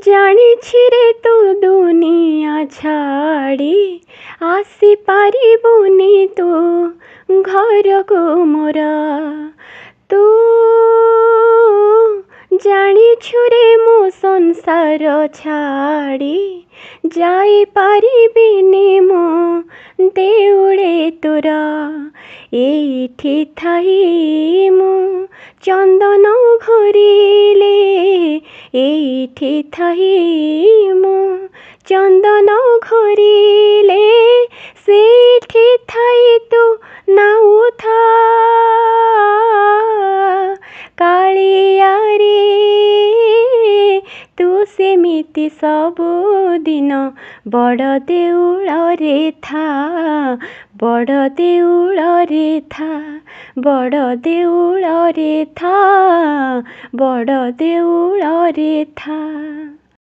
ଜାଣିଛି ରେ ତୁ ଦୁନିଆ ଛାଡ଼ି ଆସି ପାରିବୁନି ତୁ ଘରକୁ ମୋର। ତୁ ଜାଣିଛୁ ରେ ମୁଁ ସଂସାର ଛାଡ଼ି ଯାଇପାରିବିନି ମୁଁ ଦେଉଳେ ତୋର। ଏଇଠି ଥାଇ ମୁଁ ଚନ୍ଦନ ଘୋରିଲେ, ଏଇଠି ଥାଇ ମୁଁ ଚନ୍ଦନ ଘୋରିଲେ, ସେଇଠି ଥାଇ ତୁ ନାଉଥା କାଳିଆରେ। ତୁ ସେମିତି ସବୁଦିନ ବଡ଼ ଦେଉଳରେ ଥା, ବଡ଼ ଦେଉଳରେ ଥା, ବଡ଼ ଦେଉଳରେ ଥା, ବଡ଼ ଦେଉଳରେ ଥା।